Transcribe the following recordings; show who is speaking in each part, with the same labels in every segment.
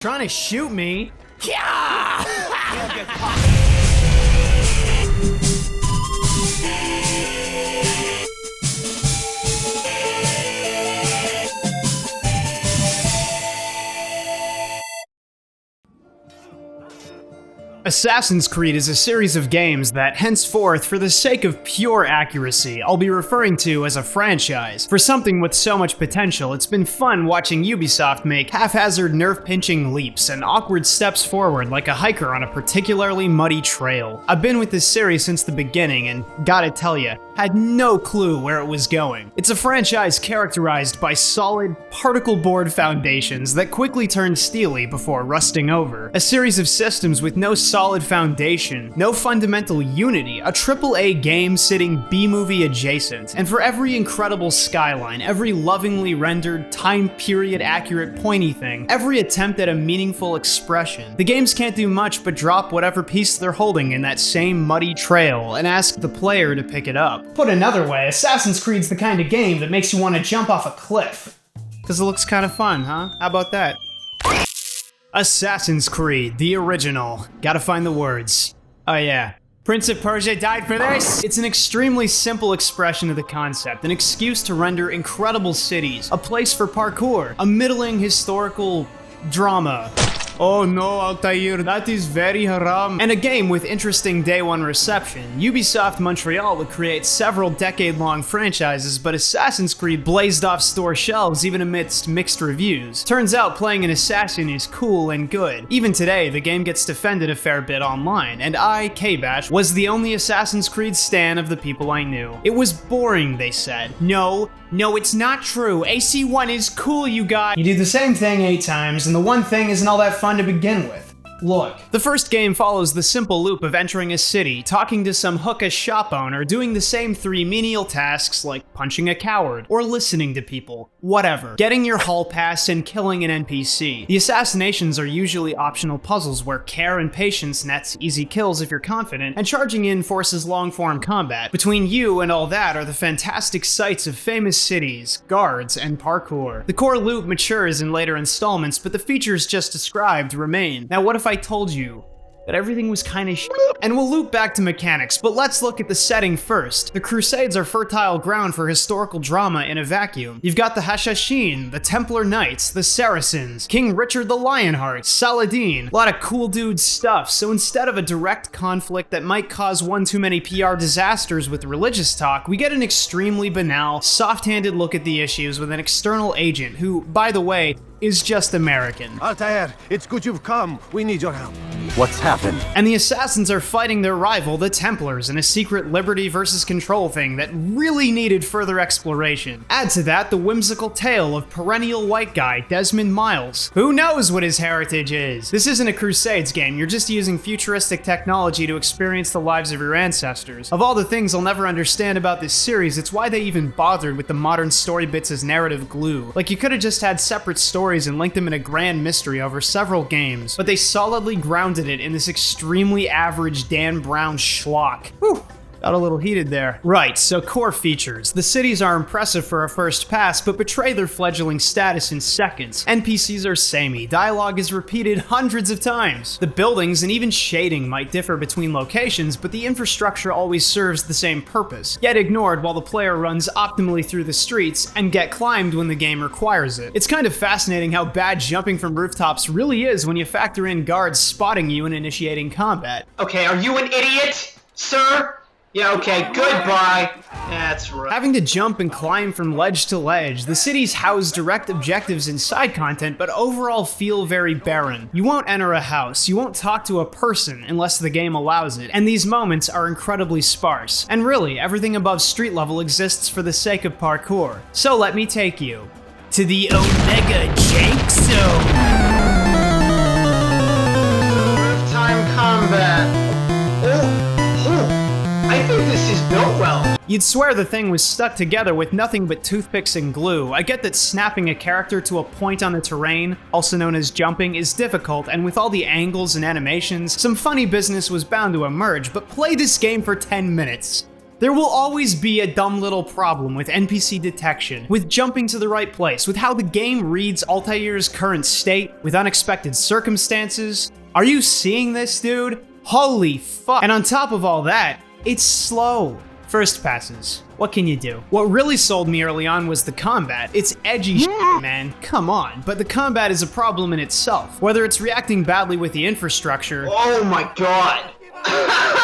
Speaker 1: Trying to shoot me? Yeah! Assassin's Creed is a series of games that, henceforth, for the sake of pure accuracy, I'll be referring to as a franchise. For something with so much potential, it's been fun watching Ubisoft make haphazard nerve-pinching leaps and awkward steps forward like a hiker on a particularly muddy trail. I've been with this series since the beginning and, gotta tell ya, had no clue where it was going. It's a franchise characterized by solid, particle board foundations that quickly turn steely before rusting over. A series of systems with no solid foundation, no fundamental unity, a AAA game sitting B-movie adjacent, and for every incredible skyline, every lovingly rendered, time period accurate pointy thing, every attempt at a meaningful expression, the games can't do much but drop whatever piece they're holding in that same muddy trail and ask the player to pick it up. Put another way, Assassin's Creed's the kind of game that makes you want to jump off a cliff. Cause it looks kind of fun, huh? How about that? Assassin's Creed, the original. Gotta find the words. Oh yeah. Prince of Persia died for this? It's an extremely simple expression of the concept, an excuse to render incredible cities, a place for parkour, a middling historical drama. Oh no, Altair, that is very haram. And a game with interesting day one reception. Ubisoft Montreal would create several decade-long franchises, but Assassin's Creed blazed off store shelves even amidst mixed reviews. Turns out playing an assassin is cool and good. Even today, the game gets defended a fair bit online, and I, KBash, was the only Assassin's Creed stan of the people I knew. It was boring, they said. No, it's not true. AC1 is cool, you guys. You do the same thing 8 times, and the one thing isn't all that fun to begin with. Look. The first game follows the simple loop of entering a city, talking to some hookah shop owner, doing the same 3 menial tasks like punching a coward, or listening to people. Whatever. Getting your hall pass and killing an NPC. The assassinations are usually optional puzzles where care and patience nets easy kills if you're confident, and charging in forces long-form combat. Between you and all that are the fantastic sights of famous cities, guards, and parkour. The core loop matures in later installments, but the features just described remain. Now what if I told you that everything was kinda shit? And we'll loop back to mechanics, but let's look at the setting first. The Crusades are fertile ground for historical drama in a vacuum. You've got the Hashashin, the Templar Knights, the Saracens, King Richard the Lionheart, Saladin, a lot of cool dude stuff, so instead of a direct conflict that might cause one too many PR disasters with religious talk, we get an extremely banal, soft-handed look at the issues with an external agent who, by the way, is just American.
Speaker 2: Altair, it's good you've come. We need your help. What's happened?
Speaker 1: And the assassins are fighting their rival, the Templars, in a secret liberty versus control thing that really needed further exploration. Add to that the whimsical tale of perennial white guy Desmond Miles. Who knows what his heritage is? This isn't a Crusades game, you're just using futuristic technology to experience the lives of your ancestors. Of all the things I'll never understand about this series, it's why they even bothered with the modern story bits as narrative glue. Like, you could have just had separate stories and linked them in a grand mystery over several games, but they solidly grounded it in this extremely average Dan Brown schlock. Whew. Got a little heated there. Right, so core features. The cities are impressive for a first pass, but betray their fledgling status in seconds. NPCs are samey, dialogue is repeated hundreds of times. The buildings and even shading might differ between locations, but the infrastructure always serves the same purpose, yet ignored while the player runs optimally through the streets and get climbed when the game requires it. It's kind of fascinating how bad jumping from rooftops really is when you factor in guards spotting you and initiating combat.
Speaker 3: Okay, are you an idiot, sir? Yeah, okay, goodbye. That's right.
Speaker 1: Having to jump and climb from ledge to ledge, the cities house direct objectives and side content, but overall feel very barren. You won't enter a house, you won't talk to a person unless the game allows it, and these moments are incredibly sparse. And really, everything above street level exists for the sake of parkour. So let me take you to the Omega Jake Zone.
Speaker 3: Time combat. I think this is built well.
Speaker 1: You'd swear the thing was stuck together with nothing but toothpicks and glue. I get that snapping a character to a point on the terrain, also known as jumping, is difficult, and with all the angles and animations, some funny business was bound to emerge, but play this game for 10 minutes. There will always be a dumb little problem with NPC detection, with jumping to the right place, with how the game reads Altair's current state, with unexpected circumstances. Are you seeing this, dude? Holy fuck. And on top of all that, it's slow. First passes. What can you do? What really sold me early on was the combat. It's edgy shit, man. Come on. But the combat is a problem in itself. Whether it's reacting badly with the infrastructure,
Speaker 3: Oh my god.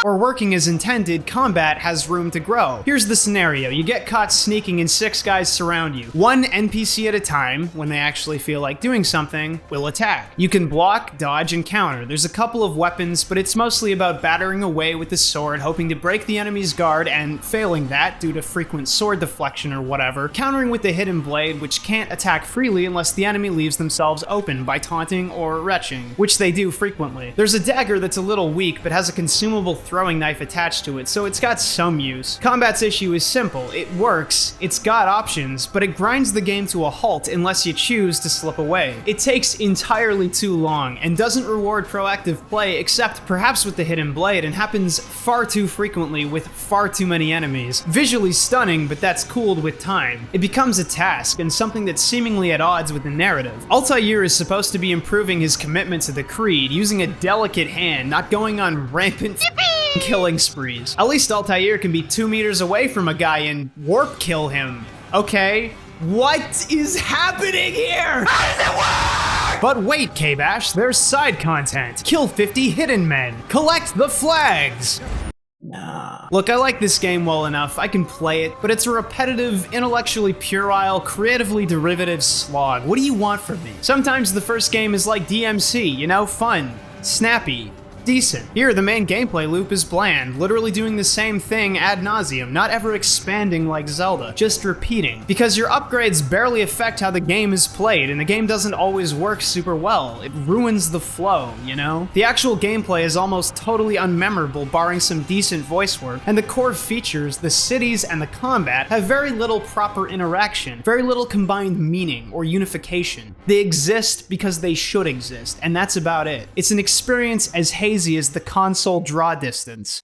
Speaker 1: or working as intended, combat has room to grow. Here's the scenario. You get caught sneaking and 6 guys surround you. One NPC at a time, when they actually feel like doing something, will attack. You can block, dodge, and counter. There's a couple of weapons, but it's mostly about battering away with the sword, hoping to break the enemy's guard, and failing that due to frequent sword deflection or whatever, countering with the hidden blade, which can't attack freely unless the enemy leaves themselves open by taunting or retching, which they do frequently. There's a dagger that's a little weak, but has a consumable throwing knife attached to it, so it's got some use. Combat's issue is simple. It works, it's got options, but it grinds the game to a halt unless you choose to slip away. It takes entirely too long, and doesn't reward proactive play except perhaps with the hidden blade, and happens far too frequently with far too many enemies. Visually stunning, but that's cooled with time. It becomes a task, and something that's seemingly at odds with the narrative. Altair is supposed to be improving his commitment to the creed, using a delicate hand, not going on rampant killing sprees. At least Altair can be 2 meters away from a guy and warp kill him. Okay, what is happening here? How does it work? But wait, KBash, there's side content. Kill 50 hidden men. Collect the flags. Nah. Look, I like this game well enough, I can play it, but it's a repetitive, intellectually puerile, creatively derivative slog. What do you want from me? Sometimes the first game is like DMC, you know, fun, snappy, decent. Here, the main gameplay loop is bland, literally doing the same thing ad nauseum, not ever expanding like Zelda, just repeating. Because your upgrades barely affect how the game is played, and the game doesn't always work super well. It ruins the flow, you know? The actual gameplay is almost totally unmemorable, barring some decent voice work, and the core features, the cities and the combat, have very little proper interaction, very little combined meaning or unification. They exist because they should exist, and that's about it. It's an experience as hazy as the console draw distance.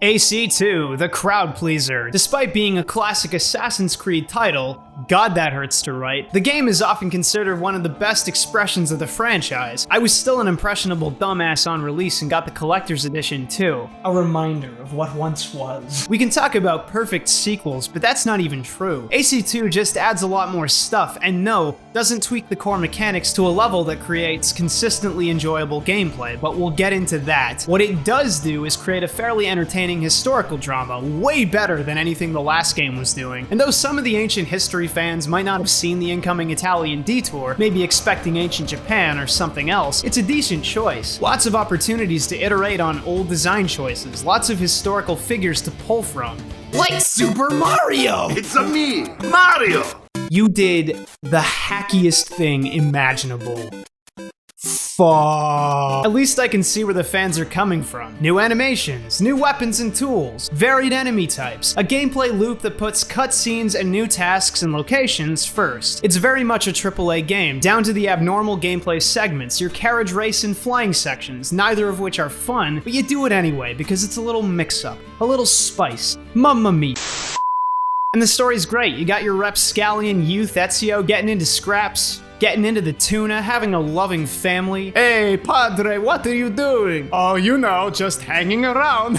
Speaker 1: AC2, the crowd pleaser. Despite being a classic Assassin's Creed title, God that hurts to write, the game is often considered one of the best expressions of the franchise. I was still an impressionable dumbass on release and got the collector's edition too. A reminder of what once was. We can talk about perfect sequels, but that's not even true. AC2 just adds a lot more stuff, and no, doesn't tweak the core mechanics to a level that creates consistently enjoyable gameplay, but we'll get into that. What it does do is create a fairly entertaining historical drama, way better than anything the last game was doing. And though some of the ancient history fans might not have seen the incoming Italian detour, maybe expecting ancient Japan or something else, it's a decent choice. Lots of opportunities to iterate on old design choices, lots of historical figures to pull from. Like Super Mario!
Speaker 2: It's a me, Mario!
Speaker 1: You did the hackiest thing imaginable. Fuck. At least I can see where the fans are coming from. New animations, new weapons and tools, varied enemy types, a gameplay loop that puts cutscenes and new tasks and locations first. It's very much a AAA game, down to the abnormal gameplay segments, your carriage race and flying sections, neither of which are fun, but you do it anyway because it's a little mix-up, a little spice. Mamma mia. And the story's great. You got your rapscallion youth Ezio getting into scraps, getting into the tuna, having a loving family. Hey, Padre, what are you doing? Oh, you know, just hanging around.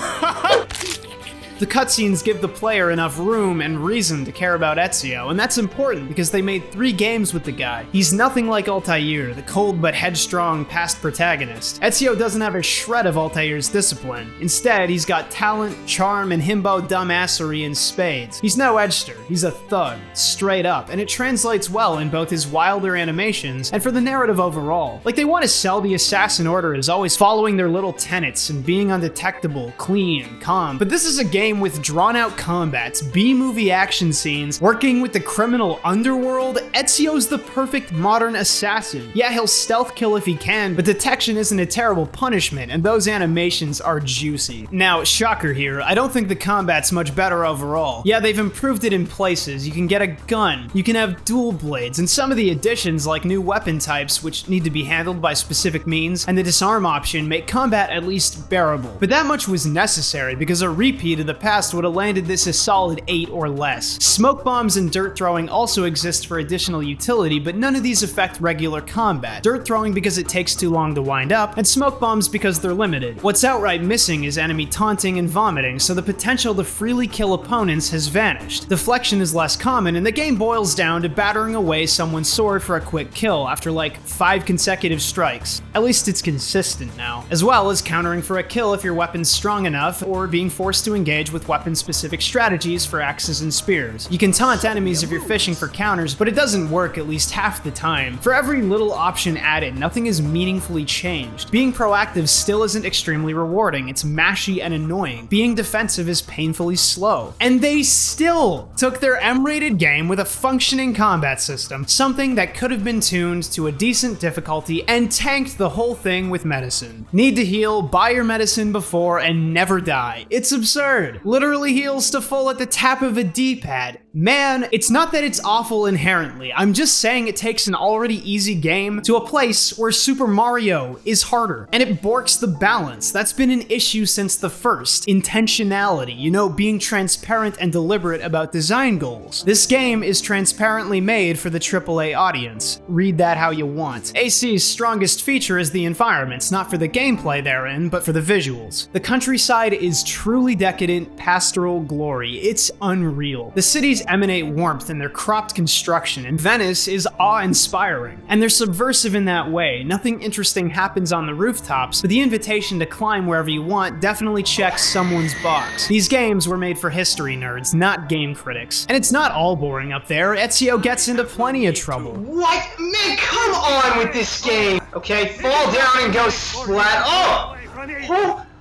Speaker 1: The cutscenes give the player enough room and reason to care about Ezio, and that's important because they made 3 games with the guy. He's nothing like Altair, the cold but headstrong past protagonist. Ezio doesn't have a shred of Altair's discipline. Instead, he's got talent, charm, and himbo dumbassery in spades. He's no edster, he's a thug, straight up, and it translates well in both his wilder animations and for the narrative overall. Like, they want to sell the Assassin Order as always following their little tenets and being undetectable, clean, calm, but this is a game with drawn-out combats, B-movie action scenes, working with the criminal underworld. Ezio's the perfect modern assassin. Yeah, he'll stealth kill if he can, but detection isn't a terrible punishment, and those animations are juicy. Now, shocker here, I don't think the combat's much better overall. Yeah, they've improved it in places. You can get a gun, you can have dual blades, and some of the additions like new weapon types, which need to be handled by specific means, and the disarm option make combat at least bearable. But that much was necessary because a repeat of the the past would have landed this a solid 8 or less. Smoke bombs and dirt throwing also exist for additional utility, but none of these affect regular combat. Dirt throwing because it takes too long to wind up, and smoke bombs because they're limited. What's outright missing is enemy taunting and vomiting, so the potential to freely kill opponents has vanished. Deflection is less common, and the game boils down to battering away someone's sword for a quick kill after like 5 consecutive strikes. At least it's consistent now. As well as countering for a kill if your weapon's strong enough, or being forced to engage with weapon-specific strategies for axes and spears. You can taunt enemies if you're fishing for counters, but it doesn't work at least half the time. For every little option added, nothing is meaningfully changed. Being proactive still isn't extremely rewarding, it's mashy and annoying. Being defensive is painfully slow. And they still took their M-rated game with a functioning combat system, something that could have been tuned to a decent difficulty, and tanked the whole thing with medicine. Need to heal, buy your medicine before, and never die. It's absurd. Literally heals to full at the tap of a D-pad. Man, it's not that it's awful inherently, I'm just saying it takes an already easy game to a place where Super Mario is harder, and it borks the balance. That's been an issue since the first. Intentionality, you know, being transparent and deliberate about design goals. This game is transparently made for the AAA audience. Read that how you want. AC's strongest feature is the environments, not for the gameplay therein, but for the visuals. The countryside is truly decadent, pastoral glory. It's unreal. The cities emanate warmth in their cropped construction, and Venice is awe-inspiring. And they're subversive in that way. Nothing interesting happens on the rooftops, but the invitation to climb wherever you want definitely checks someone's box. These games were made for history nerds, not game critics. And it's not all boring up there. Ezio gets into plenty of trouble.
Speaker 3: What? Man, come on with this game! Okay, fall down and go splat. Oh!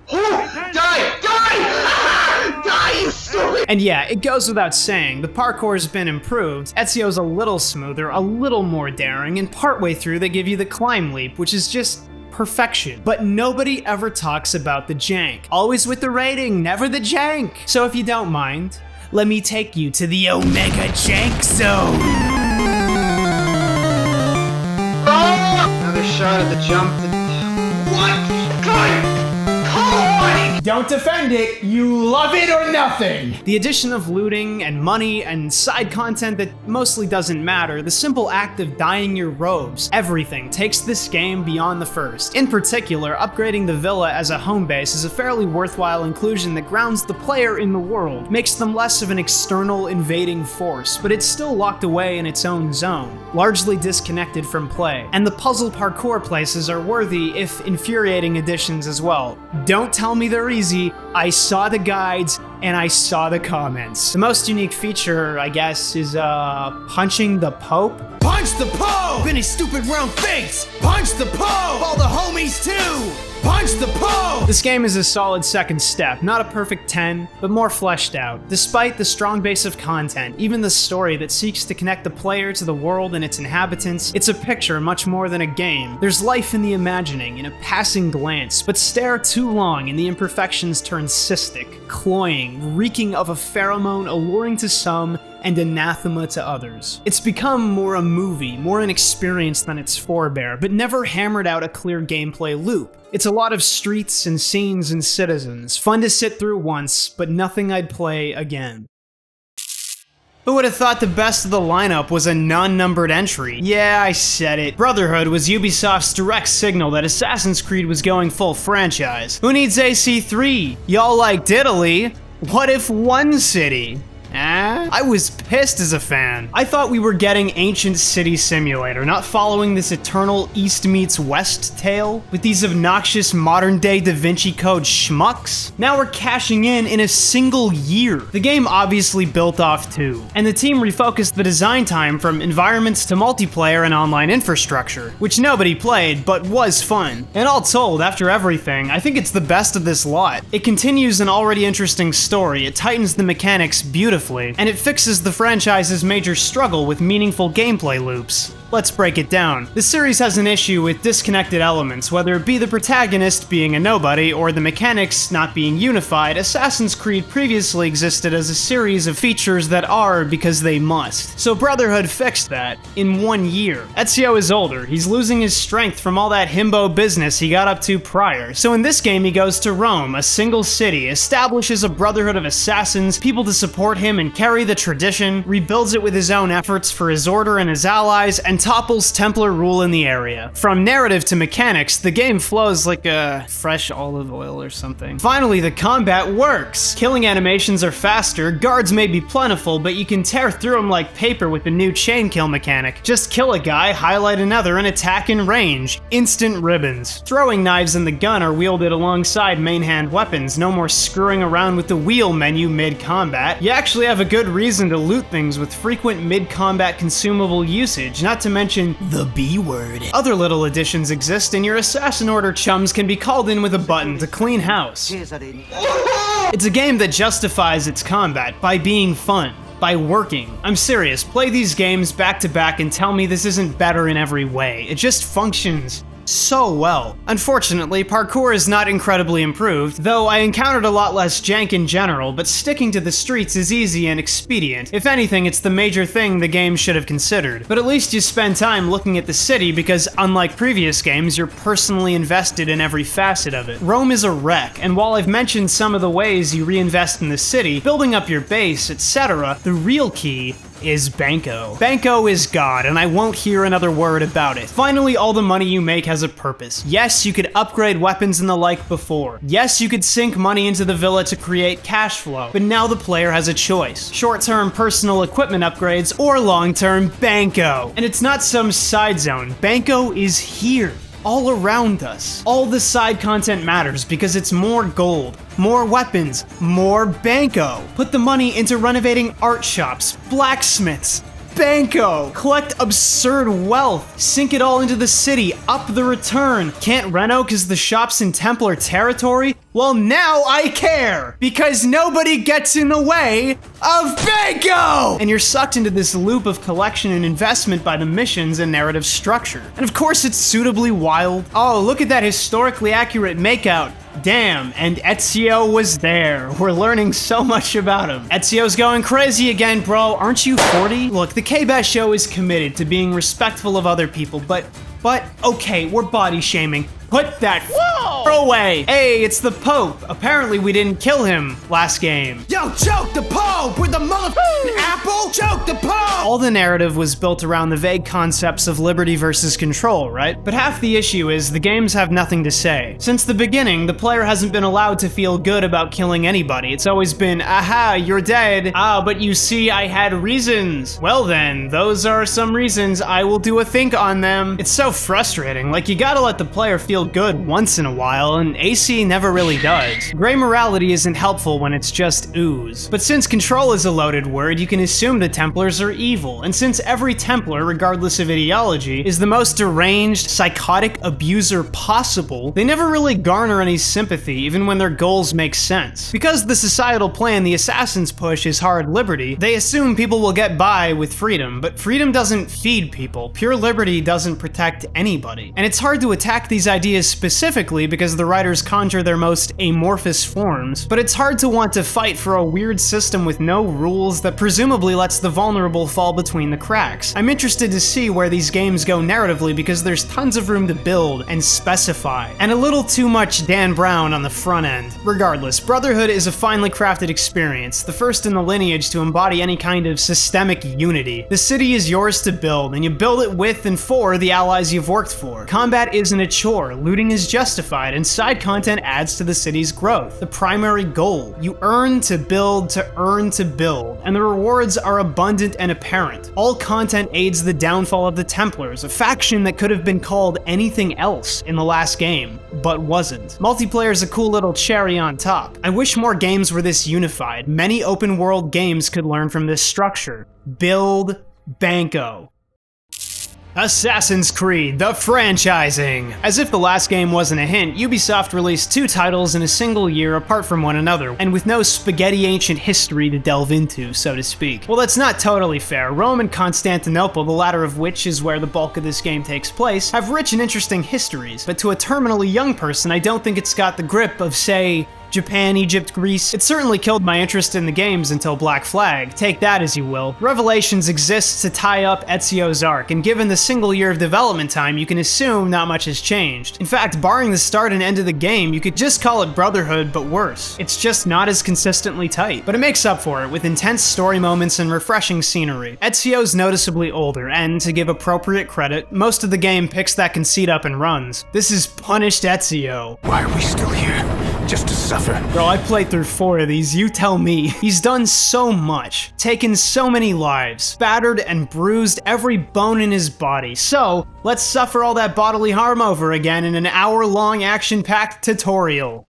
Speaker 3: Die! Die! Die, you stupid!
Speaker 1: And yeah, it goes without saying, the parkour's been improved. Ezio's a little smoother, a little more daring, and partway through they give you the climb leap, which is just perfection. But nobody ever talks about the jank. Always with the rating, never the jank. So if you don't mind, let me take you to the Omega Jank Zone.
Speaker 3: Another shot at the jump. What? God!
Speaker 1: Don't defend it, you love it or nothing! The addition of looting and money and side content that mostly doesn't matter, the simple act of dyeing your robes, everything takes this game beyond the first. In particular, upgrading the villa as a home base is a fairly worthwhile inclusion that grounds the player in the world, makes them less of an external invading force, but it's still locked away in its own zone, largely disconnected from play. And the puzzle parkour places are worthy, if infuriating additions as well. Don't tell me they're easy. I saw the guides and I saw the comments. The most unique feature, I guess, is punching the Pope.
Speaker 2: Punch the Pope! In his stupid round face! Punch the Pope! All the homies too! Punch the Pope!
Speaker 1: This game is a solid second step, not a perfect 10, but more fleshed out. Despite the strong base of content, even the story that seeks to connect the player to the world and its inhabitants, it's a picture much more than a game. There's life in the imagining, in a passing glance, but stare too long and the imperfections turn cystic, cloying, reeking of a pheromone alluring to some and anathema to others. It's become more a movie, more an experience than its forebear, but never hammered out a clear gameplay loop. It's a lot of streets and scenes and citizens, fun to sit through once, but nothing I'd play again. Who would have thought the best of the lineup was a non-numbered entry? Yeah, I said it. Brotherhood was Ubisoft's direct signal that Assassin's Creed was going full franchise. Who needs AC3? Y'all liked Italy? What if one city? I was pissed as a fan. I thought we were getting Ancient City Simulator, not following this eternal East meets West tale with these obnoxious modern-day Da Vinci Code schmucks. Now we're cashing in a single year. The game obviously built off 2, and the team refocused the design time from environments to multiplayer and online infrastructure, which nobody played, but was fun. And all told, after everything, I think it's the best of this lot. It continues an already interesting story, it tightens the mechanics beautifully, and it fixes the franchise's major struggle with meaningful gameplay loops. Let's break it down. The series has an issue with disconnected elements, whether it be the protagonist being a nobody or the mechanics not being unified. Assassin's Creed previously existed as a series of features that are because they must. So Brotherhood fixed that in 1 year. Ezio is older, he's losing his strength from all that himbo business he got up to prior. So in this game he goes to Rome, a single city, establishes a brotherhood of assassins, people to support him and carry the tradition, rebuilds it with his own efforts for his order and his allies, and topples Templar rule in the area. From narrative to mechanics, the game flows like a fresh olive oil or something. Finally, the combat works! Killing animations are faster, guards may be plentiful, but you can tear through them like paper with the new chain kill mechanic. Just kill a guy, highlight another, and attack in range. Instant ribbons. Throwing knives and the gun are wielded alongside main hand weapons, no more screwing around with the wheel menu mid-combat. You actually have a good reason to loot things with frequent mid-combat consumable usage, not to mention the B word. Other little additions exist, and your Assassin Order chums can be called in with a button to clean house. It's a game that justifies its combat by being fun, by working. I'm serious, play these games back to back and tell me this isn't better in every way. It just functions so well. Unfortunately, parkour is not incredibly improved, though I encountered a lot less jank in general, but sticking to the streets is easy and expedient. If anything, it's the major thing the game should have considered. But at least you spend time looking at the city because, unlike previous games, you're personally invested in every facet of it. Rome is a wreck, and while I've mentioned some of the ways you reinvest in the city, building up your base, etc., the real key is Banco. Banco is God, and I won't hear another word about it. Finally, all the money you make has a purpose. Yes, you could upgrade weapons and the like before. Yes, you could sink money into the villa to create cash flow, but now the player has a choice. Short-term personal equipment upgrades or long-term Banco. And it's not some side zone. Banco is here, all around us. All the side content matters because it's more gold, more weapons, more Banco. Put the money into renovating art shops, blacksmiths, Banco. Collect absurd wealth. Sink it all into the city. Up the return. Can't reno because the shop's in Templar territory? Well, now I care! Because nobody gets in the way of Banco! And you're sucked into this loop of collection and investment by the missions and narrative structure. And of course it's suitably wild. Oh, look at that historically accurate makeout. Damn, and Ezio was there. We're learning so much about him. Ezio's going crazy again, bro. Aren't you 40? Look, the KBash show is committed to being respectful of other people, but okay, we're body shaming. Put that away. Hey, it's the Pope. Apparently we didn't kill him last game.
Speaker 2: Yo, choke the Pope with the motherfucking apple! Choke the Pope!
Speaker 1: All the narrative was built around the vague concepts of liberty versus control, right? But half the issue is the games have nothing to say. Since the beginning, the player hasn't been allowed to feel good about killing anybody. It's always been, aha, you're dead. Ah, but you see, I had reasons. Well then, those are some reasons. I will do a think on them. It's so frustrating. Like, you gotta let the player feel good once in a while, and AC never really does. Gray morality isn't helpful when it's just ooze. But since control is a loaded word, you can assume the Templars are evil, and since every Templar, regardless of ideology, is the most deranged, psychotic abuser possible, they never really garner any sympathy, even when their goals make sense. Because the societal plan the assassins push is hard liberty, they assume people will get by with freedom, but freedom doesn't feed people. Pure liberty doesn't protect anybody. And it's hard to attack these ideas specifically because the writers conjure their most amorphous forms, but it's hard to want to fight for a weird system with no rules that presumably lets the vulnerable fall between the cracks. I'm interested to see where these games go narratively because there's tons of room to build and specify, and a little too much Dan Brown on the front end. Regardless, Brotherhood is a finely crafted experience, the first in the lineage to embody any kind of systemic unity. The city is yours to build, and you build it with and for the allies you've worked for. Combat isn't a chore, looting is justified, and side content adds to the city's growth. The primary goal. You earn to build, and the rewards are abundant and apparent. All content aids the downfall of the Templars, a faction that could have been called anything else in the last game, but wasn't. Multiplayer is a cool little cherry on top. I wish more games were this unified. Many open world games could learn from this structure. Build Banco. Assassin's Creed, the franchising. As if the last game wasn't a hint, Ubisoft released 2 titles in a single year apart from one another, and with no spaghetti ancient history to delve into, so to speak. Well, that's not totally fair. Rome and Constantinople, the latter of which is where the bulk of this game takes place, have rich and interesting histories, but to a terminally young person, I don't think it's got the grip of, say, Japan, Egypt, Greece. It certainly killed my interest in the games until Black Flag. Take that as you will. Revelations exists to tie up Ezio's arc, and given the single year of development time, you can assume not much has changed. In fact, barring the start and end of the game, you could just call it Brotherhood, but worse. It's just not as consistently tight, but it makes up for it with intense story moments and refreshing scenery. Ezio's noticeably older, and to give appropriate credit, most of the game picks that conceit up and runs. This is punished Ezio.
Speaker 2: Why are we still here? Just to suffer?
Speaker 1: Bro, I played through 4 of these, you tell me. He's done so much, taken so many lives, battered and bruised every bone in his body. So, let's suffer all that bodily harm over again in an hour-long action-packed tutorial.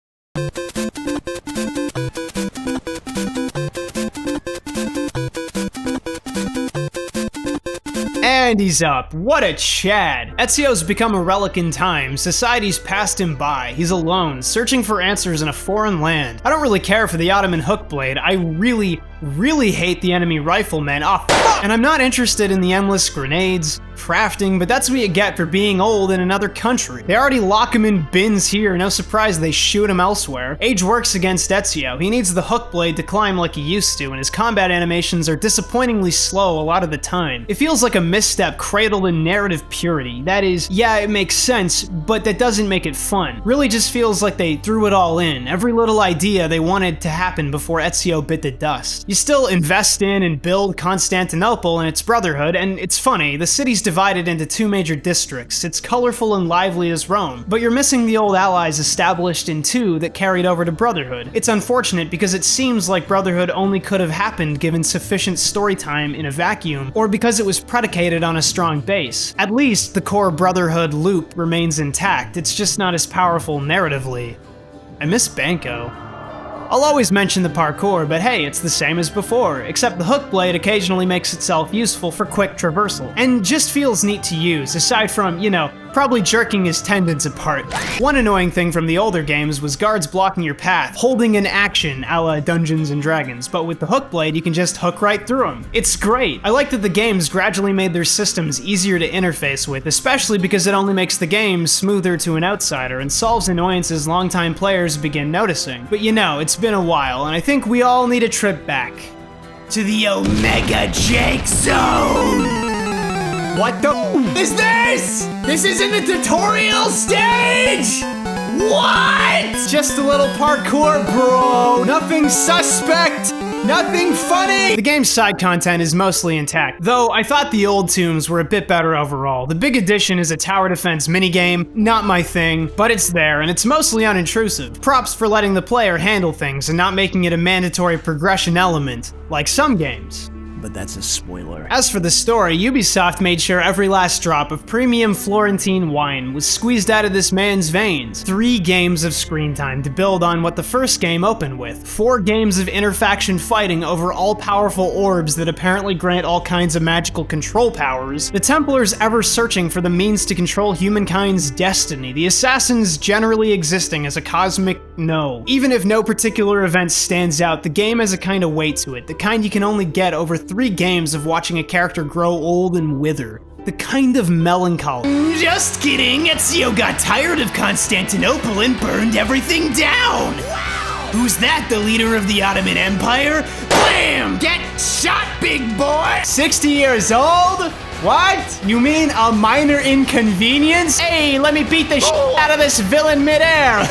Speaker 1: And he's up. What a Chad. Ezio's become a relic in time. Society's passed him by. He's alone, searching for answers in a foreign land. I don't really care for the Ottoman hook blade. I really hate the enemy riflemen. Oh, fuck! And I'm not interested in the endless grenades, crafting, but that's what you get for being old in another country. They already lock him in bins here, no surprise they shoot him elsewhere. Age works against Ezio. He needs the hook blade to climb like he used to, and his combat animations are disappointingly slow a lot of the time. It feels like a misstep cradled in narrative purity. That is, yeah, it makes sense, but that doesn't make it fun. Really just feels like they threw it all in, every little idea they wanted to happen before Ezio bit the dust. You still invest in and build Constantinople and its Brotherhood, and it's funny, the city's divided into 2 major districts. It's colorful and lively as Rome, but you're missing the old allies established in 2 that carried over to Brotherhood. It's unfortunate because it seems like Brotherhood only could have happened given sufficient story time in a vacuum, or because it was predicated on a strong base. At least the core Brotherhood loop remains intact, it's just not as powerful narratively. I miss Banco. I'll always mention the parkour, but hey, it's the same as before, except the hook blade occasionally makes itself useful for quick traversal, and just feels neat to use, aside from, you know, probably jerking his tendons apart. One annoying thing from the older games was guards blocking your path, holding an action a la Dungeons & Dragons, but with the hook blade you can just hook right through them. It's great. I like that the games gradually made their systems easier to interface with, especially because it only makes the game smoother to an outsider and solves annoyances longtime players begin noticing. But you know, it's been a while, and I think we all need a trip back. To the Omega Jake Zone! What the is this? This isn't a tutorial stage! What? Just a little parkour, bro. Nothing suspect. Nothing funny! The game's side content is mostly intact, though I thought the old tombs were a bit better overall. The big addition is a tower defense minigame, not my thing, but it's there, and it's mostly unintrusive. Props for letting the player handle things and not making it a mandatory progression element, like some games. But that's a spoiler. As for the story, Ubisoft made sure every last drop of premium Florentine wine was squeezed out of this man's veins. 3 games of screen time to build on what the first game opened with. 4 games of interfaction fighting over all-powerful orbs that apparently grant all kinds of magical control powers. The Templars ever searching for the means to control humankind's destiny. The Assassins generally existing as a cosmic no. Even if no particular event stands out, the game has a kind of weight to it. The kind you can only get over 3 games of watching a character grow old and wither. The kind of melancholy. Just kidding, Ezio got tired of Constantinople and burned everything down! Wow. Who's that, the leader of the Ottoman Empire? Blam! Get shot, big boy! 60 years old? What? You mean a minor inconvenience? Hey, let me beat the shit out of this villain midair!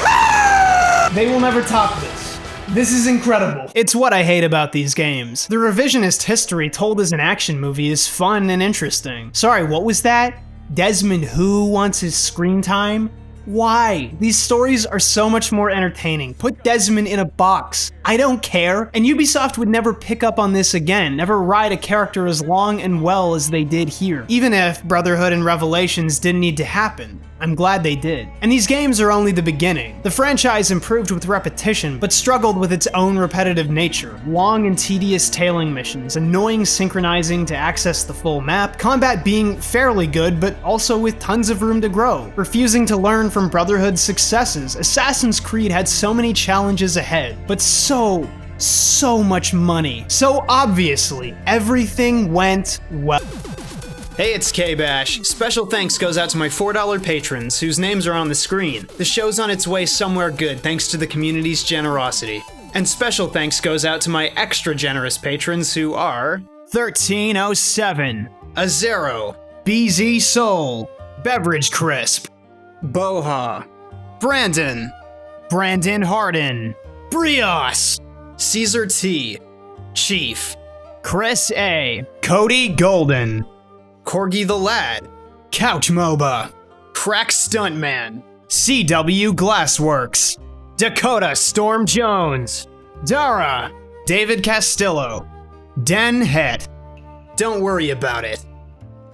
Speaker 1: They will never top this. This is incredible. It's what I hate about these games. The revisionist history told as an action movie is fun and interesting. Sorry, what was that? Desmond who wants his screen time? Why? These stories are so much more entertaining. Put Desmond in a box. I don't care. And Ubisoft would never pick up on this again, never ride a character as long and well as they did here. Even if Brotherhood and Revelations didn't need to happen. I'm glad they did. And these games are only the beginning. The franchise improved with repetition, but struggled with its own repetitive nature. Long and tedious tailing missions, annoying synchronizing to access the full map, combat being fairly good, but also with tons of room to grow. Refusing to learn from Brotherhood's successes, Assassin's Creed had so many challenges ahead, but so much money. So obviously, everything went well. Hey, it's KBash. Special thanks goes out to my $4 patrons, whose names are on the screen. The show's on its way somewhere good thanks to the community's generosity. And special thanks goes out to my extra generous patrons who are 1307, Azero, BZ Soul, Beverage Crisp, Boha, Brandon Harden, Brios, Caesar T, Chief, Chris A, Cody Golden, Corgi the Lad, Couch MOBA, Crack Stuntman, CW Glassworks, Dakota Storm Jones, Dara, David Castillo, Den Het, Don't Worry About It,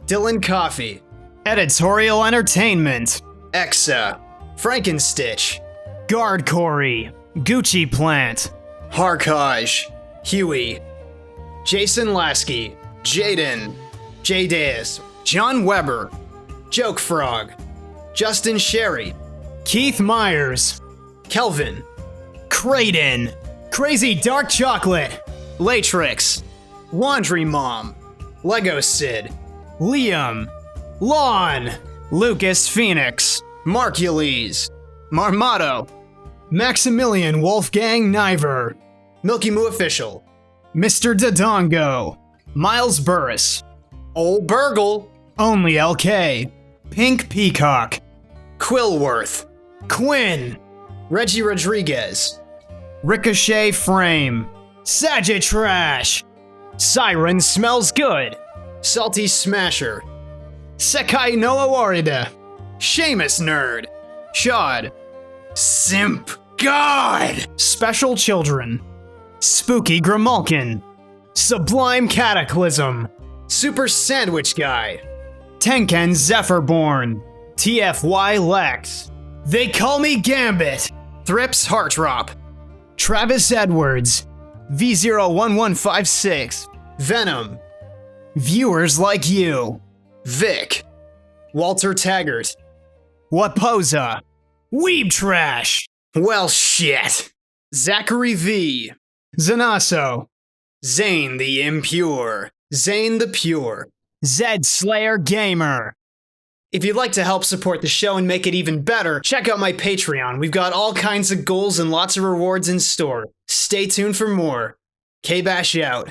Speaker 1: Dylan Coffee, Editorial Entertainment, Exa, Frankenstitch, Guard Corey, Gucci Plant, Harkaj, Huey, Jason Lasky, Jaden, J-Daz, John Weber, Joke Frog, Justin Sherry, Keith Myers, Kelvin, Creighton, Crazy Dark Chocolate, Latrix, Laundry Mom, Lego Sid, Liam, Lon, Lucas Phoenix, Marcules, Marmato, Maximilian Wolfgang Niver, Milky Moo Official, Mr. Dodongo, Miles Burris, Ol Burgle, Only LK, Pink Peacock, Quillworth, Quinn, Reggie Rodriguez, Ricochet Frame, Sagitrash, Siren Smells Good, Salty Smasher, Sekai no Awarida, Seamus Nerd, Shod, Simp God, Special Children, Spooky Grimalkin, Sublime Cataclysm, Super Sandwich Guy, Tenken Zephyrborn, TFY Lex, They Call Me Gambit, Thrips Heartrop, Travis Edwards, V01156, Venom, Viewers Like You, Vic, Walter Taggart, Waposa, Weeb Trash, Well Shit, Zachary V, Zanaso, Zane the Impure, Zane the Pure, Zed Slayer Gamer. If you'd like to help support the show and make it even better, check out my Patreon. We've got all kinds of goals and lots of rewards in store. Stay tuned for more. KBash out.